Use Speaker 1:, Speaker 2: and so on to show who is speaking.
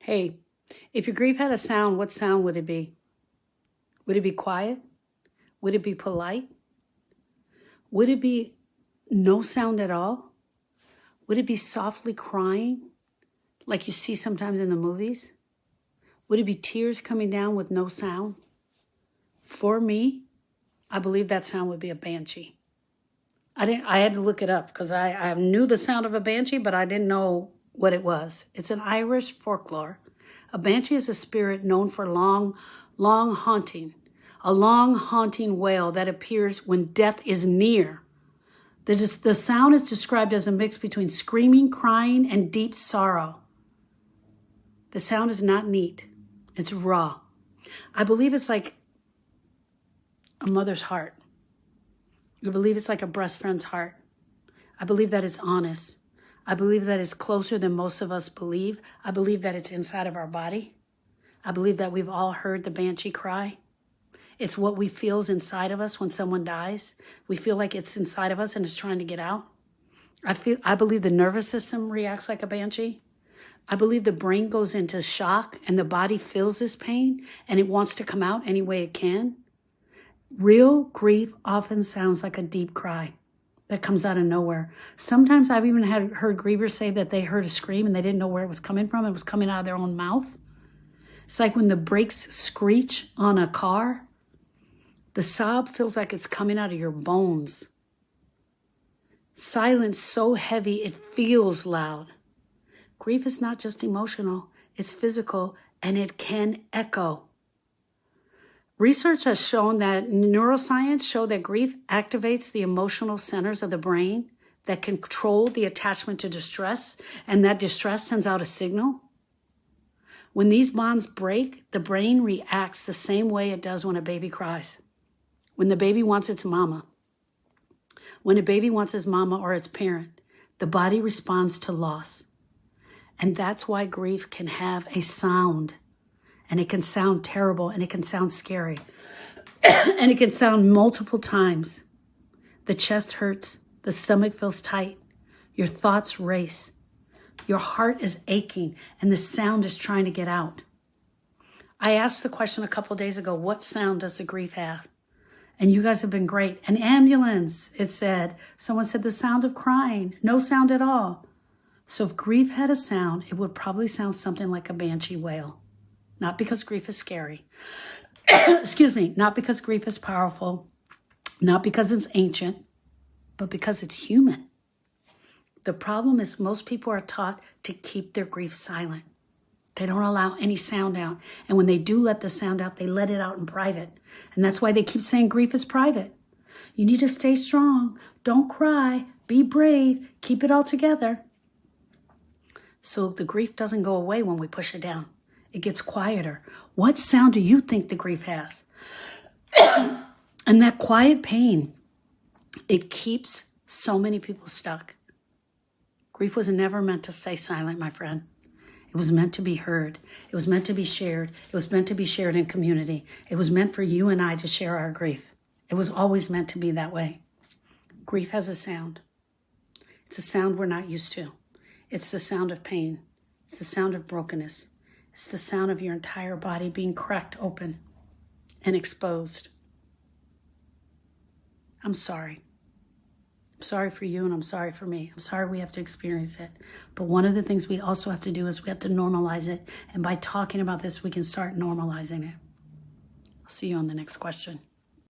Speaker 1: Hey, if your grief had a sound, what sound would it be? Would it be quiet? Would it be polite? Would it be no sound at all? Would it be softly crying like you see sometimes in the movies? Would it be tears coming down with no sound? For me, I believe that sound would be a banshee. I had to look it up because I knew the sound of a banshee, but I didn't know what it was. It's an Irish folklore. A banshee is a spirit known for long haunting, a long haunting wail that appears when death is near. The sound is described as a mix between screaming, crying, and deep sorrow. The sound is not neat. It's raw. I believe it's like a mother's heart. I believe it's like a breast friend's heart. I believe that it's honest. I believe that it's closer than most of us believe. I believe that it's inside of our body. I believe that we've all heard the banshee cry. It's what we feel inside of us when someone dies. We feel like it's inside of us and it's trying to get out. I believe the nervous system reacts like a banshee. I believe the brain goes into shock and the body feels this pain and it wants to come out any way it can. Real grief often sounds like a deep cry that comes out of nowhere. Sometimes I've even heard grievers say that they heard a scream and they didn't know where it was coming from. It was coming out of their own mouth. It's like when the brakes screech on a car. The sob feels like it's coming out of your bones. Silence so heavy it feels loud. Grief is not just emotional, it's physical, and it can echo. Research has shown that neuroscience show that grief activates the emotional centers of the brain that control the attachment to distress, and that distress sends out a signal. When these bonds break, the brain reacts the same way it does when a baby cries. When the baby wants its mama. When a baby wants his mama or its parent, the body responds to loss. And that's why grief can have a sound. And it can sound terrible, and it can sound scary. And it can sound multiple times. The chest hurts, the stomach feels tight, your thoughts race, your heart is aching, and the sound is trying to get out. I asked the question a couple of days ago, what sound does the grief have? And you guys have been great. An ambulance, it said. Someone said the sound of crying, no sound at all. So if grief had a sound, it would probably sound something like a banshee wail. Not because grief is scary. Excuse me. Not because grief is powerful. Not because it's ancient. But because it's human. The problem is most people are taught to keep their grief silent. They don't allow any sound out. And when they do let the sound out, they let it out in private. And that's why they keep saying grief is private. You need to stay strong. Don't cry. Be brave. Keep it all together. So the grief doesn't go away when we push it down. It gets quieter. What sound do you think the grief has? And that quiet pain, it keeps so many people stuck. Grief was never meant to stay silent, my friend. It was meant to be heard. It was meant to be shared. It was meant to be shared in community. It was meant for you and I to share our grief. It was always meant to be that way. Grief has a sound. It's a sound we're not used to. It's the sound of pain. It's the sound of brokenness. It's the sound of your entire body being cracked open and exposed. I'm sorry. I'm sorry for you and I'm sorry for me. I'm sorry we have to experience it. But one of the things we also have to do is we have to normalize it. And by talking about this, we can start normalizing it. I'll see you on the next question.